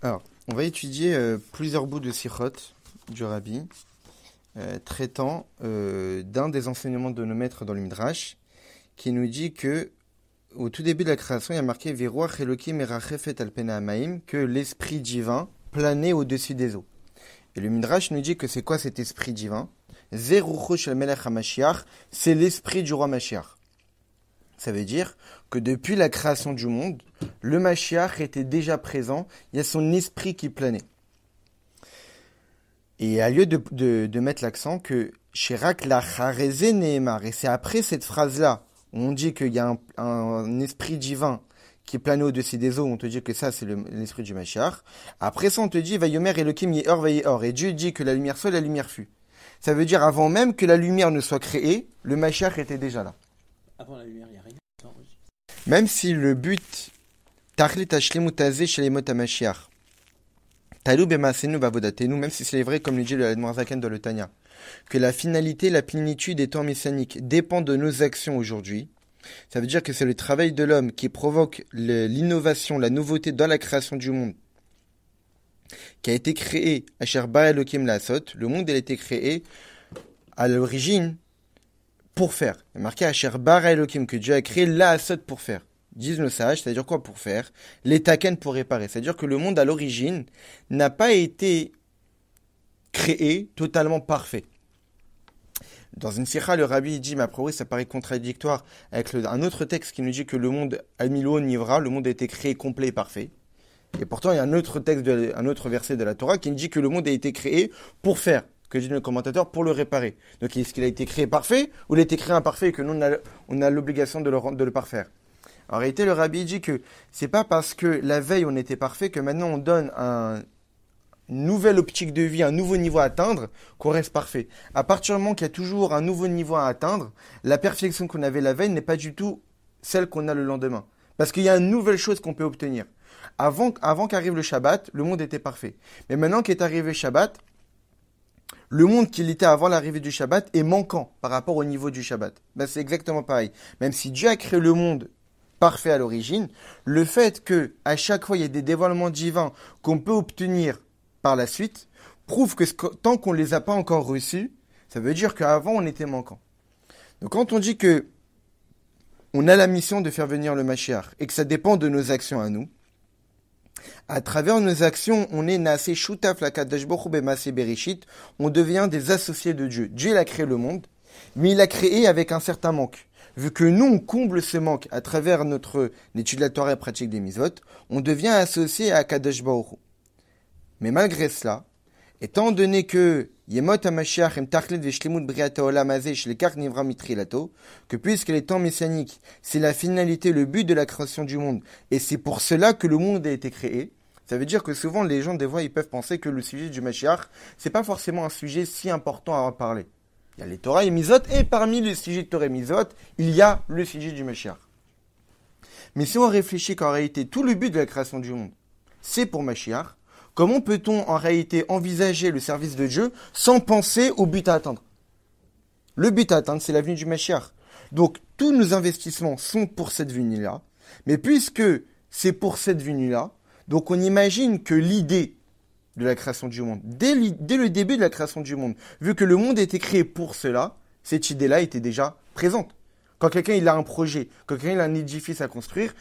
Alors, on va étudier plusieurs bouts de Sichot du Rabbi, traitant d'un des enseignements de nos maîtres dans le Midrash, qui nous dit que au tout début de la création, il y a marqué Veruach Elokim merachefet al pena hamaim, que l'esprit divin planait au-dessus des eaux. Et le Midrash nous dit que c'est quoi cet esprit divin? Zerucho shel melech hamashiach, c'est l'esprit du roi Mashiach. Ça veut dire que depuis la création du monde, le Mashiach était déjà présent, il y a son esprit qui planait. Et à lieu de mettre l'accent que Shirak la chareze neemar, et c'est après cette phrase-là, où on dit qu'il y a un esprit divin qui planait au-dessus des eaux, on te dit que ça c'est l'esprit du Mashiach. Après ça on te dit Vayomer Elokim yeor vayeor, et Dieu dit que la lumière soit, la lumière fut. Ça veut dire avant même que la lumière ne soit créée, le Mashiach était déjà là. Avant la lumière, il n'y a rien. Même si le but, Tachlit Hashlemut Hazeh Shalemot HaMashiach, Talou B'Maasenu B'Avodatenu, même si c'est vrai, comme le dit le Admorazaken dans le Tanya, que la finalité, la plénitude des temps messianiques dépend de nos actions aujourd'hui, ça veut dire que c'est le travail de l'homme qui provoque l'innovation, la nouveauté dans la création du monde, qui a été créé Asher Bara Elokim La'asot. Le monde il a été créé à l'origine pour faire. Il est marqué Asher Bara Elokim, que Dieu a créé La'asot pour faire. Disent nos sages, c'est-à-dire quoi pour faire? Les taken pour réparer. C'est-à-dire que le monde à l'origine n'a pas été créé totalement parfait. Dans une sikha, le rabbi dit, mais a priori ça paraît contradictoire avec un autre texte qui nous dit que le monde Amilo Nivra, le monde a été créé complet et parfait. Et pourtant il y a un autre texte, un autre verset de la Torah qui nous dit que le monde a été créé pour faire, que dit le commentateur, pour le réparer. Donc est-ce qu'il a été créé parfait ou il a été créé imparfait et que nous on a l'obligation de le parfaire? En réalité, le rabbi dit que c'est pas parce que la veille on était parfait que maintenant on donne une nouvelle optique de vie, un nouveau niveau à atteindre, qu'on reste parfait. À partir du moment qu'il y a toujours un nouveau niveau à atteindre, la perfection qu'on avait la veille n'est pas du tout celle qu'on a le lendemain. Parce qu'il y a une nouvelle chose qu'on peut obtenir. Avant qu'arrive le Shabbat, le monde était parfait. Mais maintenant qu'est arrivé le Shabbat, le monde qu'il était avant l'arrivée du Shabbat est manquant par rapport au niveau du Shabbat. Ben, c'est exactement pareil. Même si Dieu a créé le monde parfait à l'origine, le fait que à chaque fois il y a des dévoilements divins qu'on peut obtenir par la suite prouve que tant qu'on ne les a pas encore reçus, ça veut dire qu'avant on était manquant. Donc quand on dit que on a la mission de faire venir le Mashiach et que ça dépend de nos actions à nous, à travers nos actions, on est Naaseh Shutaf Lakadosh Baruch Hu B'Maaseh Bereshit, on devient des associés de Dieu. Dieu il a créé le monde, mais il l'a créé avec un certain manque. Vu que nous, on comble ce manque à travers notre étude de la Torah et pratique des mitzvot, on devient associé à Kadosh Baruch Hu. Mais malgré cela, étant donné que Yemot HaMashiach em tachlit veshlimut briata olam hazeh shlekach nivra mitrilato, que puisque les temps messianiques, c'est la finalité, le but de la création du monde, et c'est pour cela que le monde a été créé, ça veut dire que souvent les gens, des fois, ils peuvent penser que le sujet du Mashiach, c'est pas forcément un sujet si important à en parler. Il y a les Torah et Mizot, et parmi les sujets de Torah et Mizot, il y a le sujet du Mashiach. Mais si on réfléchit qu'en réalité, tout le but de la création du monde, c'est pour Mashiach, comment peut-on en réalité envisager le service de Dieu sans penser au but à atteindre? Le but à atteindre, c'est la venue du Mashiach. Donc, tous nos investissements sont pour cette venue-là, mais puisque c'est pour cette venue-là, donc on imagine que l'idée de la création du monde, dès le début de la création du monde, vu que le monde a été créé pour cela, cette idée-là était déjà présente. Quand quelqu'un il a un projet, quand quelqu'un il a un édifice à construire,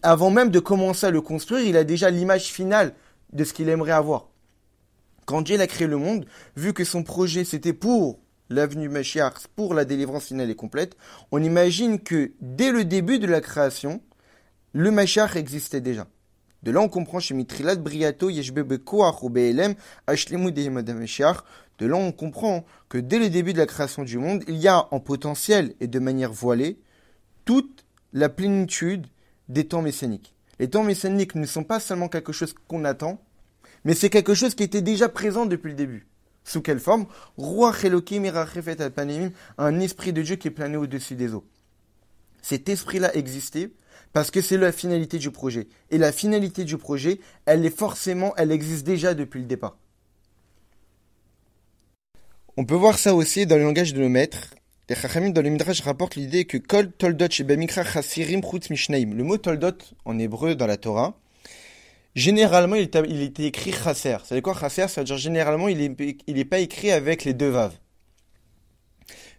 avant même de commencer à le construire, il a déjà l'image finale de ce qu'il aimerait avoir. Quand Dieu a créé le monde, vu que son projet c'était pour l'avenue Mashiach, pour la délivrance finale et complète, on imagine que dès le début de la création, le Mashiach existait déjà. De là, on comprend chez Mitrilat Briato, Yeshbe Koach ou Be'elem, Ashlemut Dehemad HaMashiach. De là, on comprend que dès le début de la création du monde, il y a en potentiel et de manière voilée toute la plénitude des temps messianiques. Les temps messianiques ne sont pas seulement quelque chose qu'on attend, mais c'est quelque chose qui était déjà présent depuis le début. Sous quelle forme? Ruach Elokim irachefet al panim, un esprit de Dieu qui est plané au-dessus des eaux. Cet esprit-là existait parce que c'est la finalité du projet. Et la finalité du projet, elle existe déjà depuis le départ. On peut voir ça aussi dans le langage de nos maîtres. Les Chachamim dans le Midrash rapportent l'idée que Kol Toldot Shebamikra Chasirim Chutz Mishnaim. Le mot Toldot en hébreu dans la Torah, généralement, il était écrit chasser. Ça veut dire quoi chasser? Ça veut dire généralement, il est pas écrit avec les deux vaves.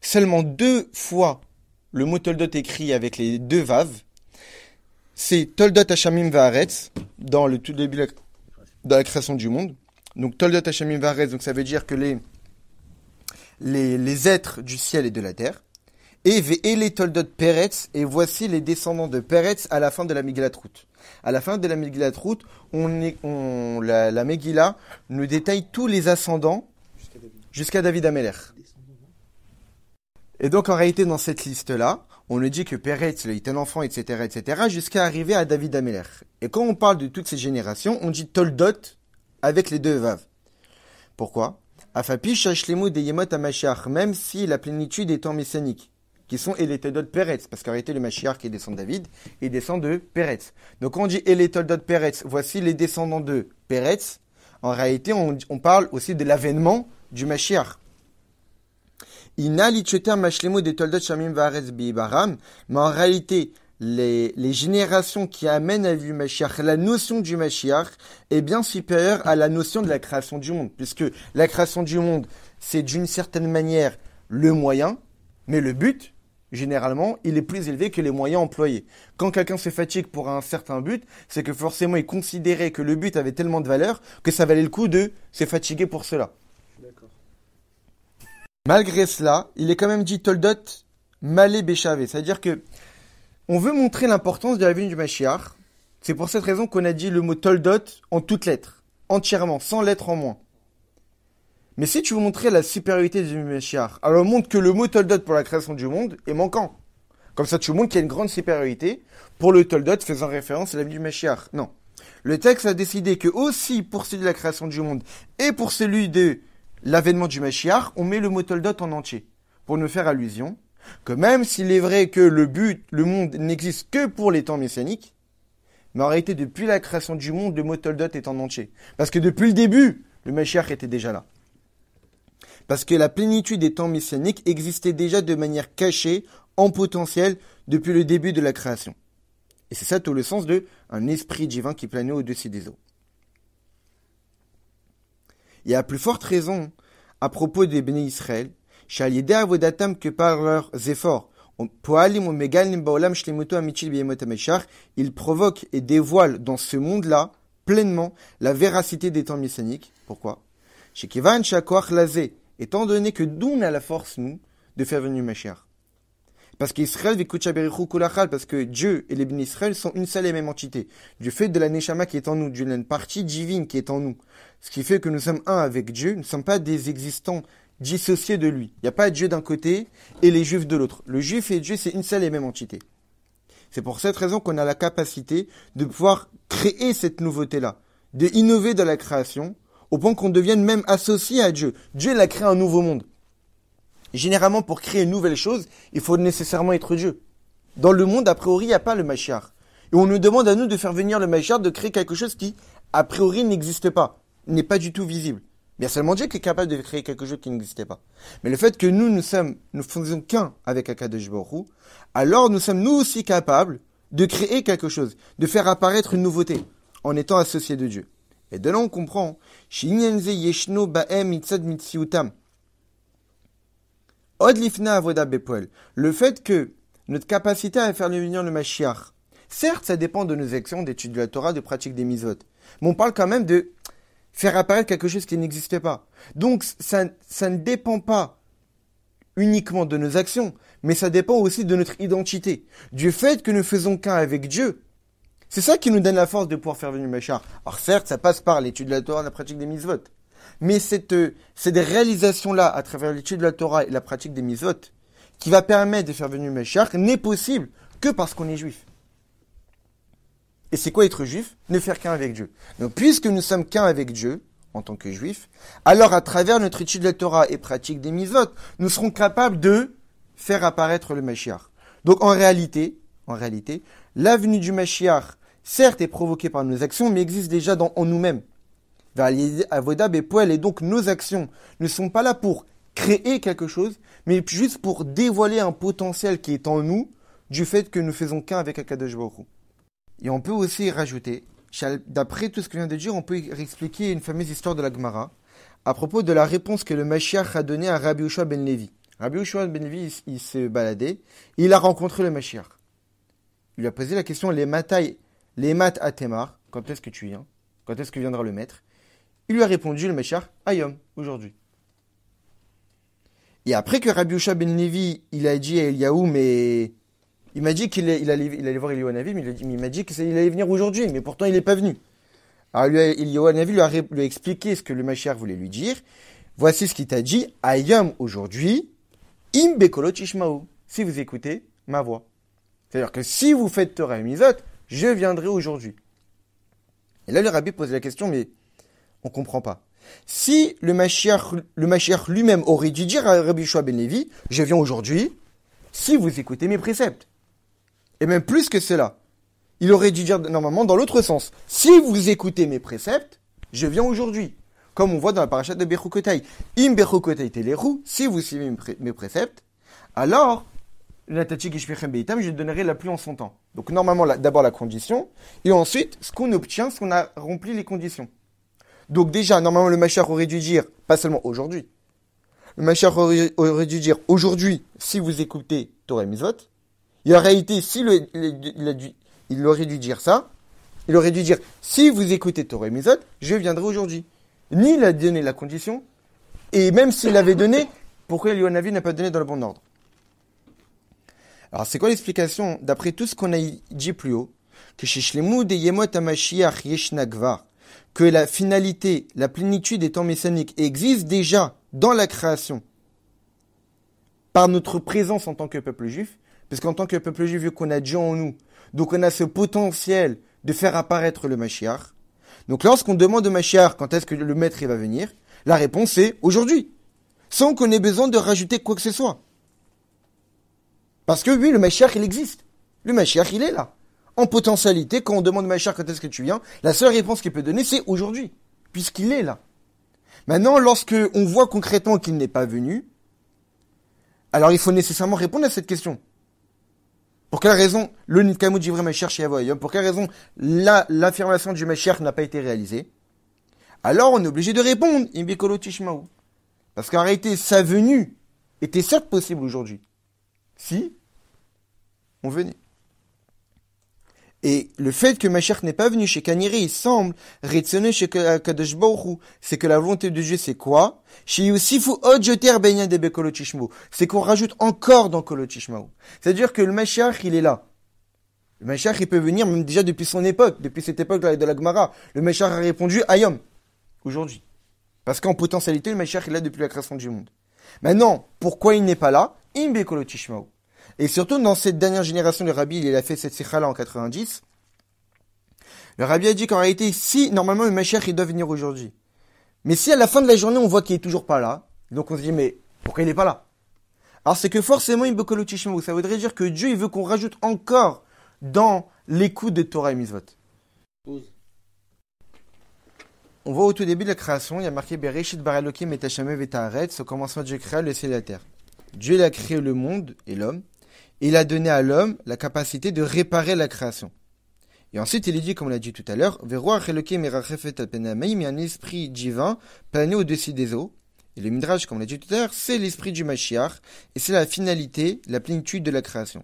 Seulement deux fois, le mot Toldot écrit avec les deux vaves, c'est Toldot Hashamim Va'aretz, dans le tout début de la création du monde. Donc Toldot Hashamim Va'aretz, donc ça veut dire que les êtres du ciel et de la terre. Et Ve'ele Toldot Peretz, et voici les descendants de Peretz à la fin de la Megillat Ruth. À la fin de la Megillat Ruth, la Megillah nous détaille tous les ascendants jusqu'à David Amelech. Et donc en réalité dans cette liste-là, on nous dit que Peretz, il était un enfant, etc., jusqu'à arriver à David Amelech. Et quand on parle de toutes ces générations, on dit Toldot avec les deux vaves. Pourquoi? Afapi shashlemu de Yemot HaMashiach, même si la plénitude est en messianique, qui sont Eletoldot Peretz, parce qu'en réalité le Mashiach qui descend de David, il descend de Peretz. Donc quand on dit Eletoldot Peretz, voici les descendants de Peretz, en réalité on parle aussi de l'avènement du Mashiach. Ina licheter mashlemu de Toldot Shamim Va'aretz bi'Ibaram, mais en réalité les générations qui amènent à du Mashiach, la notion du Mashiach est bien supérieure à la notion de la création du monde, puisque la création du monde, c'est d'une certaine manière le moyen, mais le but, généralement, il est plus élevé que les moyens employés. Quand quelqu'un se fatigue pour un certain but, c'est que forcément il considérait que le but avait tellement de valeur que ça valait le coup de se fatiguer pour cela. D'accord. Malgré cela, il est quand même dit Toldot Malé Béchavé, c'est-à-dire que on veut montrer l'importance de la venue du Mashiach. C'est pour cette raison qu'on a dit le mot Toldot en toutes lettres, entièrement, sans lettres en moins. Mais si tu veux montrer la supériorité du Mashiach, alors montre que le mot Toldot pour la création du monde est manquant. Comme ça, tu montres qu'il y a une grande supériorité pour le Toldot faisant référence à la venue du Mashiach. Non. Le texte a décidé que aussi pour celui de la création du monde et pour celui de l'avènement du Mashiach, on met le mot Toldot en entier. Pour nous faire allusion que même s'il est vrai que le monde n'existe que pour les temps messianiques, mais en réalité, depuis la création du monde, le mot Toldot est en entier. Parce que depuis le début, le Mashiach était déjà là. Parce que la plénitude des temps messianiques existait déjà de manière cachée, en potentiel, depuis le début de la création. Et c'est ça tout le sens de un esprit divin qui planait au-dessus des eaux. Il y a à plus forte raison, à propos des bénis Israël, Shaliede avodatam, que par leurs efforts, ils provoquent et dévoilent dans ce monde-là, pleinement, la véracité des temps messianiques. Pourquoi? Shekivan shakoach lazé, étant donné que d'où on a la force, nous, de faire venir Mashiach. Parce qu'Israël vikucha berichu kulachal, parce que Dieu et les bénis Israël sont une seule et même entité. Du fait de la neshama qui est en nous, d'une partie divine qui est en nous. Ce qui fait que nous sommes un avec Dieu, nous ne sommes pas des existants dissociés de lui. Il n'y a pas Dieu d'un côté et les Juifs de l'autre. Le Juif et Dieu, c'est une seule et même entité. C'est pour cette raison qu'on a la capacité de pouvoir créer cette nouveauté-là, de innover dans la création, au point qu'on devienne même associé à Dieu. Dieu, il a créé un nouveau monde. Généralement, pour créer une nouvelle chose, il faut nécessairement être Dieu. Dans le monde, a priori, il n'y a pas le Mashiach. Et on nous demande à nous de faire venir le Mashiach, de créer quelque chose qui, a priori, n'existe pas, n'est pas du tout visible. Il y a seulement Dieu qui est capable de créer quelque chose qui n'existait pas. Mais le fait que nous faisons qu'un avec Akadosh Baruch Hu, alors nous sommes nous aussi capables de créer quelque chose, de faire apparaître une nouveauté, en étant associés de Dieu. Et de là, on comprend, le fait que notre capacité à faire venir le Mashiach, certes, ça dépend de nos actions, d'études de la Torah, de pratique des mitzvot, mais on parle quand même de faire apparaître quelque chose qui n'existait pas. Donc, ça ne dépend pas uniquement de nos actions, mais ça dépend aussi de notre identité, du fait que nous faisons qu'un avec Dieu. C'est ça qui nous donne la force de pouvoir faire venir le Mashiach. Alors certes, ça passe par l'étude de la Torah, la pratique des mitzvot. Mais c'est des réalisations-là, à travers l'étude de la Torah et la pratique des mitzvot, qui va permettre de faire venir le Mashiach, n'est possible que parce qu'on est juif. Et c'est quoi être juif? Ne faire qu'un avec Dieu. Donc puisque nous sommes qu'un avec Dieu, en tant que juifs, alors à travers notre étude de la Torah et pratique des mitzvot, nous serons capables de faire apparaître le Mashiach. Donc en réalité, la venue du Mashiach, certes, est provoquée par nos actions, mais existe déjà en nous-mêmes. Et donc nos actions ne sont pas là pour créer quelque chose, mais juste pour dévoiler un potentiel qui est en nous, du fait que nous faisons qu'un avec Akadosh Baruch Hu. Et on peut aussi rajouter d'après tout ce que vient de dire, on peut expliquer une fameuse histoire de la Gemara à propos de la réponse que le Mashiach a donnée à Rabbi Yehoshua ben Levi. Rabbi Yehoshua ben Levi, il se baladait, et il a rencontré le Mashiach. Il lui a posé la question, les mat atemar, quand est-ce que tu viens? Quand est-ce que viendra le maître? Il lui a répondu, le Mashiach, Ayom, aujourd'hui. Et après que Rabbi Yehoshua ben Levi, il a dit à Eliyahu, mais il m'a dit qu'il allait voir Eliyahu Hanavi, mais il m'a dit qu'il allait venir aujourd'hui, mais pourtant il n'est pas venu. Alors Eliyahu Hanavi lui a expliqué ce que le Mashiach voulait lui dire. Voici ce qu'il t'a dit, Ayom, aujourd'hui, im bekolot ishmaou, si vous écoutez ma voix. C'est-à-dire que si vous faites Torah et Mizot, je viendrai aujourd'hui. Et là, le rabbi pose la question, mais on ne comprend pas. Si le Mashiach lui-même aurait dû dire à Rabbi Yehoshua ben Levi, je viens aujourd'hui, si vous écoutez mes préceptes. Et même plus que cela, il aurait dû dire normalement dans l'autre sens, si vous écoutez mes préceptes, je viens aujourd'hui. Comme on voit dans la parashat de Bechukotai. Im Bechukotai teleru, si vous suivez mes préceptes, alors, je donnerai la pluie en son temps. Donc normalement, d'abord la condition, et ensuite, ce qu'on obtient, c'est qu'on a rempli les conditions. Donc déjà, normalement, le Mashiach aurait dû dire, pas seulement aujourd'hui, le Mashiach aurait dû dire, aujourd'hui, si vous écoutez Torah et Mizot, il aurait été, il aurait dû dire ça, il aurait dû dire, si vous écoutez Torah et Mizot, je viendrai aujourd'hui. Ni il a donné la condition, et même s'il l'avait donné, pourquoi Eliyahu Hanavi n'a pas donné dans le bon ordre? Alors, c'est quoi l'explication? D'après tout ce qu'on a dit plus haut, que chez Shlemut et Yemot HaMashiach Yeshna Gvar, que la finalité, la plénitude des temps messianiques existe déjà dans la création, par notre présence en tant que peuple juif, parce qu'en tant que peuple juif, vu qu'on a Dieu en nous, donc on a ce potentiel de faire apparaître le Mashiach. Donc lorsqu'on demande au Mashiach quand est-ce que le maître il va venir, la réponse est aujourd'hui, sans qu'on ait besoin de rajouter quoi que ce soit. Parce que oui, le Mashiach il existe. Le Mashiach il est là. En potentialité, quand on demande au Mashiach quand est-ce que tu viens, la seule réponse qu'il peut donner c'est aujourd'hui, puisqu'il est là. Maintenant, lorsque on voit concrètement qu'il n'est pas venu, alors il faut nécessairement répondre à cette question. Pour quelle raison le Nitkamut Jivrei Mashiach Sheyavo? Pour quelle raison l'affirmation du Mashiach n'a pas été réalisée? Alors on est obligé de répondre, Imbikolo Tishmaou. Parce qu'en réalité, sa venue était certes possible aujourd'hui. Si on venait. Et le fait que Mashiach n'est pas venu chez Kaniré, il semble, Retsoné chez Kadosh Baruch Hu, c'est que la volonté de Dieu, c'est quoi? Chez Yusifu Odjoter Benyan de Bekolotishmou. C'est qu'on rajoute encore dans Kolotishmaou. C'est-à-dire que le Mashiach, il est là. Le Mashiach, il peut venir même déjà depuis son époque, depuis cette époque de la Gemara. Le Mashiach a répondu Ayom, aujourd'hui. Parce qu'en potentialité, le Mashiach est là depuis la création du monde. Maintenant, pourquoi il n'est pas là? Imbe Kolotishmaou. Et surtout, dans cette dernière génération, le Rabbi, il a fait cette sikha-là en 90. Le Rabbi a dit qu'en réalité, si, normalement, le Mashiach, il doit venir aujourd'hui. Mais si à la fin de la journée, on voit qu'il est toujours pas là, donc on se dit, mais pourquoi il n'est pas là? Alors c'est que forcément, ça voudrait dire que Dieu, il veut qu'on rajoute encore dans l'écoute de Torah et Mizvot. On voit au tout début de la création, il y a marqué Bereshit bara Elokim et Hashamev et Haaretz, au commencement Dieu créa le ciel et la terre. Dieu il a créé le monde et l'homme, et il a donné à l'homme la capacité de réparer la création. Et ensuite, il est dit, comme on l'a dit tout à l'heure, Veroach Elokim erachefet al penamaim, il y a un esprit divin plané au-dessus des eaux. Et le Midrash, comme on l'a dit tout à l'heure, c'est l'esprit du Mashiach, et c'est la finalité, la plénitude de la création.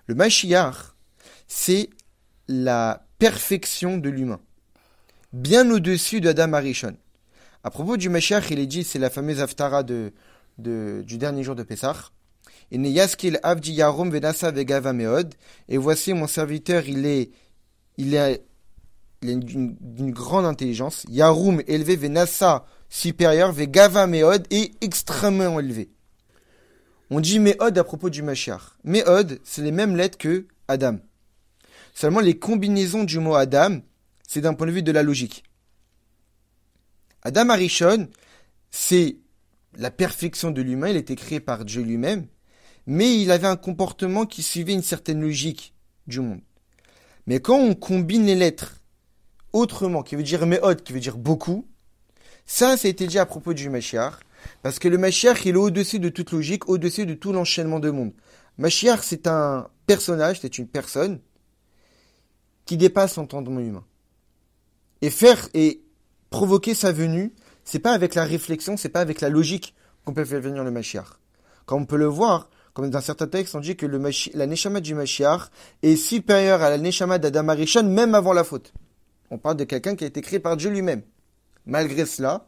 Le Mashiach, c'est la perfection de l'humain, bien au-dessus d'Adam Arishon. À propos du Mashiach, il est dit, c'est la fameuse Haftara du dernier jour de Pessah. Et Neyaskil Avdi Yarum Venasa Vegava Meod. Et voici mon serviteur, il a d'une grande intelligence. Yarum élevé, Venasa supérieur, Vegava Meod et extrêmement élevé. On dit Meod à propos du Mashiach. Meod, c'est les mêmes lettres que Adam. Seulement les combinaisons du mot Adam, c'est d'un point de vue de la logique. Adam Arishon, c'est la perfection de l'humain, il a été créé par Dieu lui-même, mais il avait un comportement qui suivait une certaine logique du monde. Mais quand on combine les lettres autrement, qui veut dire Meod, qui veut dire beaucoup, ça a été dit à propos du Mashiach, parce que le Mashiach, il est au-dessus de toute logique, au-dessus de tout l'enchaînement de monde. Mashiach, c'est un personnage, c'est une personne qui dépasse l'entendement humain. et provoquer sa venue, c'est pas avec la réflexion, c'est pas avec la logique qu'on peut faire venir le Mashiach. Comme on peut le voir, comme dans certains textes, on dit que la Neshama du Mashiach est supérieure à la Neshama d'Adam Arishon, même avant la faute. On parle de quelqu'un qui a été créé par Dieu lui-même. Malgré cela,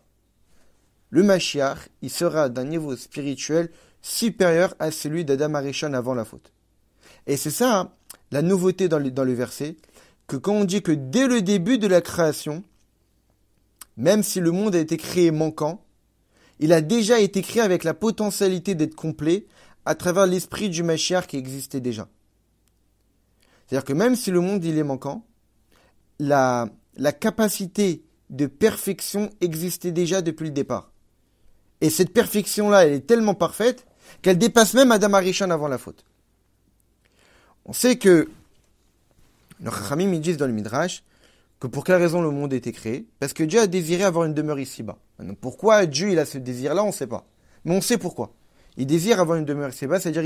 le Mashiach, il sera d'un niveau spirituel supérieur à celui d'Adam Arishon avant la faute. Et c'est ça, hein, la nouveauté dans le verset, que quand on dit que dès le début de la création, même si le monde a été créé manquant, il a déjà été créé avec la potentialité d'être complet à travers l'esprit du Mashiach qui existait déjà. C'est-à-dire que même si le monde il est manquant, la capacité de perfection existait déjà depuis le départ. Et cette perfection-là, elle est tellement parfaite qu'elle dépasse même Adam Arishon avant la faute. On sait que nos Chachamim ils disent dans le Midrash que pour quelle raison le monde a été créé? Parce que Dieu a désiré avoir une demeure ici-bas. Maintenant, pourquoi Dieu il a ce désir-là, on ne sait pas. Mais on sait pourquoi. Il désire avoir une demeure ici-bas, c'est-à-dire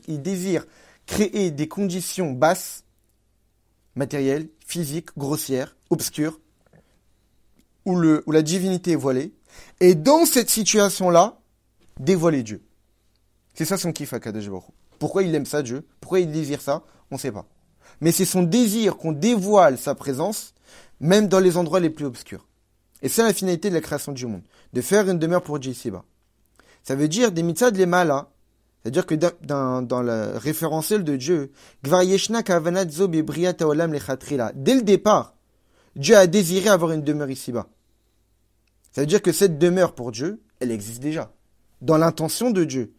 il désire créer des conditions basses, matérielles, physiques, grossières, obscures, où la divinité est voilée. Et dans cette situation-là, dévoiler Dieu. C'est ça son kiff à Kadosh Baruch Hu. Pourquoi il aime ça, Dieu? Pourquoi il désire ça? On ne sait pas. Mais c'est son désir qu'on dévoile sa présence, même dans les endroits les plus obscurs. Et c'est la finalité de la création du monde, de faire une demeure pour Dieu ici-bas. Ça veut dire des mitzad lemala, c'est-à-dire que dans le référentiel de Dieu, Gvar yeshna kavanat zo bebriat haolam lechatrila. Dès le départ, Dieu a désiré avoir une demeure ici-bas. Ça veut dire que cette demeure pour Dieu, elle existe déjà. Dans l'intention de Dieu.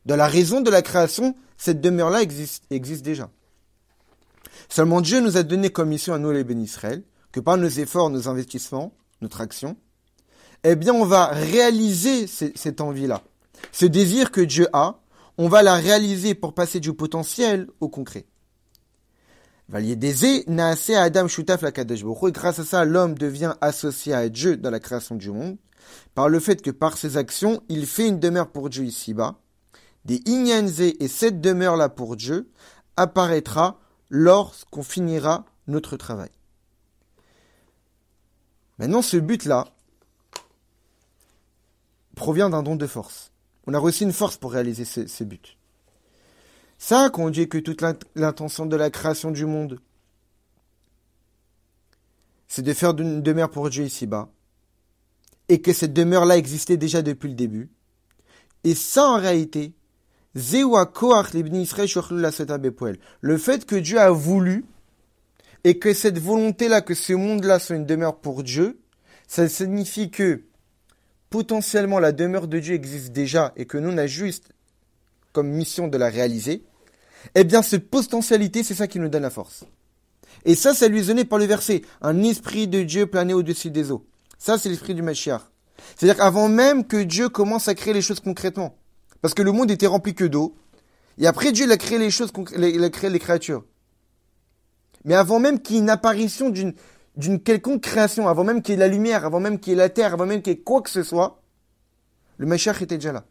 Dans la raison de la création, cette demeure-là existe déjà. Seulement Dieu nous a donné comme mission à nous les bénis Israël, que par nos efforts, nos investissements, notre action, eh bien on va réaliser cette envie-là. Ce désir que Dieu a, on va la réaliser pour passer du potentiel au concret. Et grâce à ça, l'homme devient associé à Dieu dans la création du monde, par le fait que par ses actions, il fait une demeure pour Dieu ici-bas, des inyanze, et cette demeure-là pour Dieu apparaîtra lorsqu'on finira notre travail. Maintenant, ce but-là provient d'un don de force. On a reçu une force pour réaliser ce but. Ça, quand on dit que toute l'intention de la création du monde, c'est de faire une demeure pour Dieu ici-bas, et que cette demeure-là existait déjà depuis le début, et ça, en réalité, le fait que Dieu a voulu, et que cette volonté-là, que ce monde-là soit une demeure pour Dieu, ça signifie que potentiellement la demeure de Dieu existe déjà et que nous on a juste comme mission de la réaliser, eh bien cette potentialité, c'est ça qui nous donne la force. Et ça lui est donné par le verset, un esprit de Dieu plané au-dessus des eaux. Ça, c'est l'esprit du Mashiach. C'est-à-dire qu'avant même que Dieu commence à créer les choses concrètement, parce que le monde était rempli que d'eau, et après Dieu il a créé les choses, il a créé les créatures. Mais avant même qu'il y ait une apparition d'une quelconque création, avant même qu'il y ait la lumière, avant même qu'il y ait la terre, avant même qu'il y ait quoi que ce soit, le Mashiach était déjà là.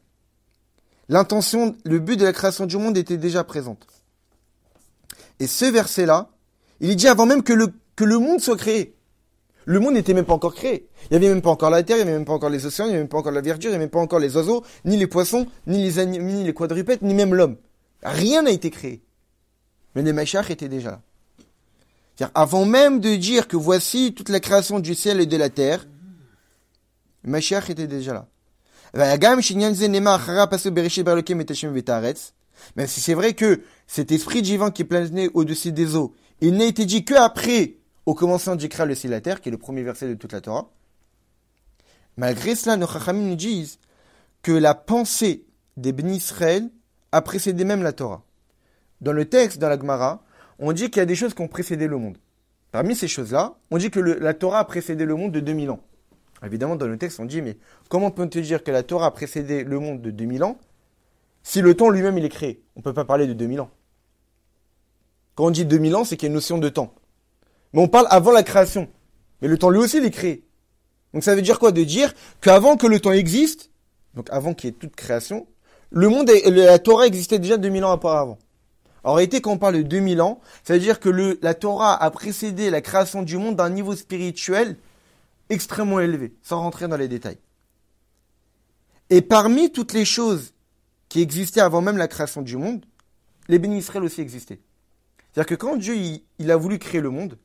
L'intention, le but de la création du monde était déjà présente. Et ce verset-là, il est dit avant même que le monde soit créé. Le monde n'était même pas encore créé. Il n'y avait même pas encore la terre, il n'y avait même pas encore les océans, il n'y avait même pas encore la verdure, il n'y avait même pas encore les oiseaux, ni les poissons, ni les animaux, ni les quadrupèdes, ni même l'homme. Rien n'a été créé. Mais le Mashiach était déjà là. C'est-à-dire, avant même de dire que voici toute la création du ciel et de la terre, le Mashiach était déjà là. Même si c'est vrai que cet esprit divin qui est plané au-dessus des eaux, il n'a été dit qu'après, au commencement du créa le ciel et la terre, qui est le premier verset de toute la Torah. Malgré cela, nos Chachamim nous disent que la pensée des bénis Israël a précédé même la Torah. Dans le texte, dans la Gemara, on dit qu'il y a des choses qui ont précédé le monde. Parmi ces choses-là, on dit que la Torah a précédé le monde de 2000 ans. Évidemment, dans le texte, on dit, mais comment peut-on dire que la Torah a précédé le monde de 2000 ans si le temps lui-même il est créé? On ne peut pas parler de 2000 ans. Quand on dit 2000 ans, c'est qu'il y a une notion de temps. Mais on parle avant la création. Mais le temps lui aussi il est créé. Donc ça veut dire quoi? De dire qu'avant que le temps existe, donc avant qu'il y ait toute création, le monde et la Torah existait déjà 2000 ans auparavant. En réalité, quand on parle de 2000 ans, ça veut dire que la Torah a précédé la création du monde d'un niveau spirituel extrêmement élevé, sans rentrer dans les détails. Et parmi toutes les choses qui existaient avant même la création du monde, les bénis Israël aussi existaient. C'est-à-dire que quand Dieu il a voulu créer le monde,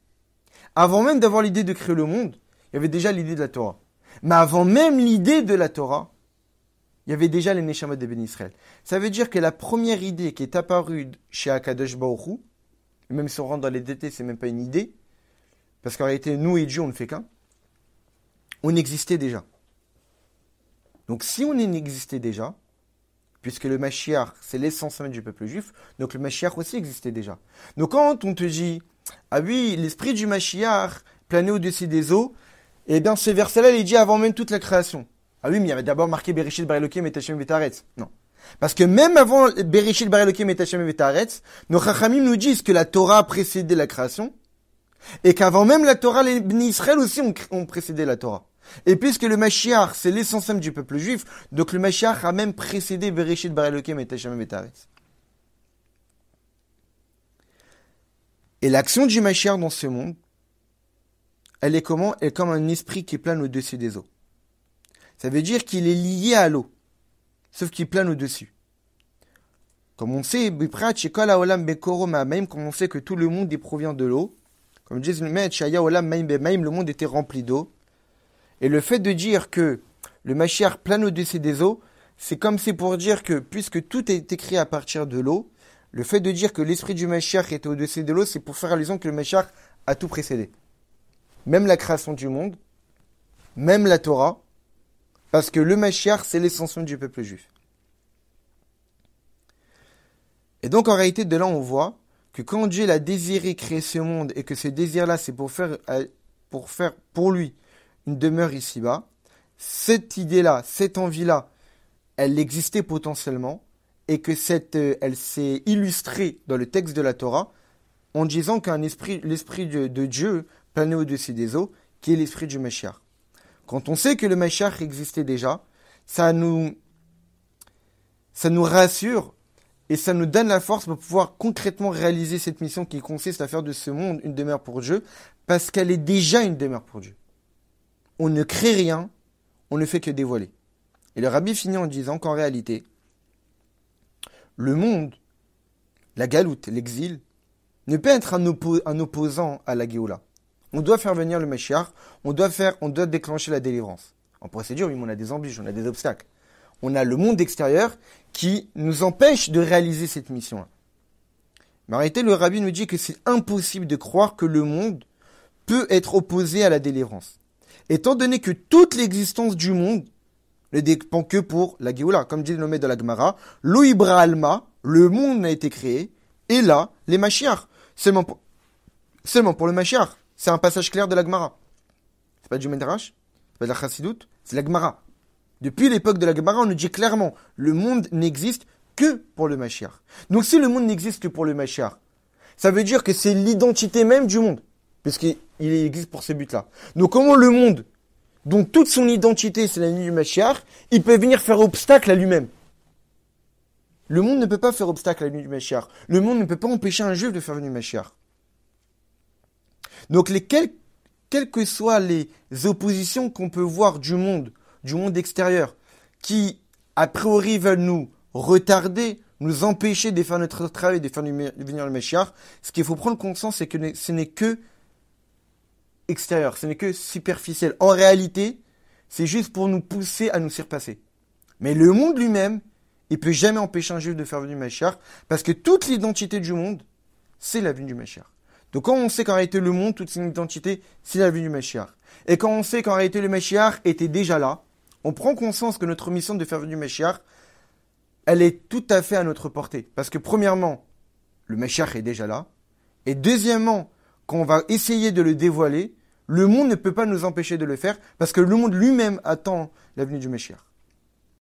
avant même d'avoir l'idée de créer le monde, il y avait déjà l'idée de la Torah. Mais avant même l'idée de la Torah, il y avait déjà les Neshamot des bénis Israël. Ça veut dire que la première idée qui est apparue chez Akadosh Baruch Hu, même si on rentre dans les détails, c'est même pas une idée, parce qu'en réalité, nous et Dieu, on ne fait qu'un, on existait déjà. Donc si on existait déjà, puisque le Mashiach, c'est l'essence même du peuple juif, donc le Mashiach aussi existait déjà. Donc quand on te dit, ah oui, l'esprit du Mashiach planait au-dessus des eaux, eh bien ce verset-là, il dit avant même toute la création. Ah oui, mais il y avait d'abord marqué Bereshit bara Elokim et Hashem v'Haaretz. Non. Parce que même avant Bereshit bara Elokim et Hashem v'Haaretz, nos Chachamim nous disent que la Torah a précédé la création, et qu'avant même la Torah, les Bnei Israël aussi ont précédé la Torah. Et puisque le Mashiach, c'est l'essence même du peuple juif, donc le Mashiach a même précédé Bereshit bara Elokim et Hashem v'Haaretz. Et l'action du Mashiach dans ce monde, elle est comment? Elle est comme un esprit qui plane au-dessus des eaux. Ça veut dire qu'il est lié à l'eau, sauf qu'il plane au-dessus. Comme on sait, comme on sait que tout le monde provient de l'eau, comme dit le monde était rempli d'eau. Et le fait de dire que le Mashiach plane au-dessus des eaux, c'est comme c'est pour dire que, puisque tout est écrit à partir de l'eau, le fait de dire que l'esprit du Mashiach était au-dessus de l'eau, c'est pour faire allusion que le Mashiach a tout précédé. Même la création du monde, même la Torah, parce que le Mashiach, c'est l'essence du peuple juif. Et donc, en réalité, de là, on voit que quand Dieu a désiré créer ce monde et que ce désir-là, c'est pour faire pour lui une demeure ici-bas, cette idée-là, cette envie-là, elle existait potentiellement et que elle s'est illustrée dans le texte de la Torah en disant l'esprit de Dieu planait au-dessus des eaux, qui est l'esprit du Mashiach. Quand on sait que le Mashiach existait déjà, ça nous rassure et ça nous donne la force pour pouvoir concrètement réaliser cette mission qui consiste à faire de ce monde une demeure pour Dieu, parce qu'elle est déjà une demeure pour Dieu. On ne crée rien, on ne fait que dévoiler. Et le Rabbi finit en disant qu'en réalité, le monde, la galoute, l'exil, ne peut être un opposant à la Géoula. On doit faire venir le Mashiach, on doit déclencher la délivrance. En procédure, oui, on a des embûches, on a des obstacles. On a le monde extérieur qui nous empêche de réaliser cette mission-là. Mais en réalité, le Rabbi nous dit que c'est impossible de croire que le monde peut être opposé à la délivrance. Étant donné que toute l'existence du monde ne dépend que pour la Géoula. Comme dit le nommé de la Gemara, Lo Ibra Alma, le monde n'a été créé, et là, les Mashiach. Seulement pour le Mashiach. C'est un passage clair de la Gemara. C'est pas du Midrash, c'est pas de la Chassidoute, c'est la Gemara. Depuis l'époque de la Gemara, on nous dit clairement, le monde n'existe que pour le Mashiach. Donc si le monde n'existe que pour le Mashiach, ça veut dire que c'est l'identité même du monde, puisqu'il existe pour ce but-là. Donc comment le monde, dont toute son identité c'est la ligne du Mashiach, il peut venir faire obstacle à lui-même? Le monde ne peut pas faire obstacle à la ligne du Mashiach. Le monde ne peut pas empêcher un juif de faire venir le Mashiach. Donc quelles que soient les oppositions qu'on peut voir du monde extérieur, qui a priori veulent nous retarder, nous empêcher de faire notre travail, de faire venir le Mashiach, ce qu'il faut prendre conscience, c'est que ce n'est que extérieur, ce n'est que superficiel. En réalité, c'est juste pour nous pousser à nous surpasser. Mais le monde lui-même, il peut jamais empêcher un juif de faire venir le Mashiach, parce que toute l'identité du monde, c'est la venue du Mashiach. Donc quand on sait qu'en réalité le monde, toute son identité, c'est la venue du Mashiach. Et quand on sait qu'en réalité le Mashiach était déjà là, on prend conscience que notre mission de faire venir le Mashiach, elle est tout à fait à notre portée. Parce que premièrement, le Mashiach est déjà là. Et deuxièmement, quand on va essayer de le dévoiler, le monde ne peut pas nous empêcher de le faire, parce que le monde lui-même attend la venue du Mashiach.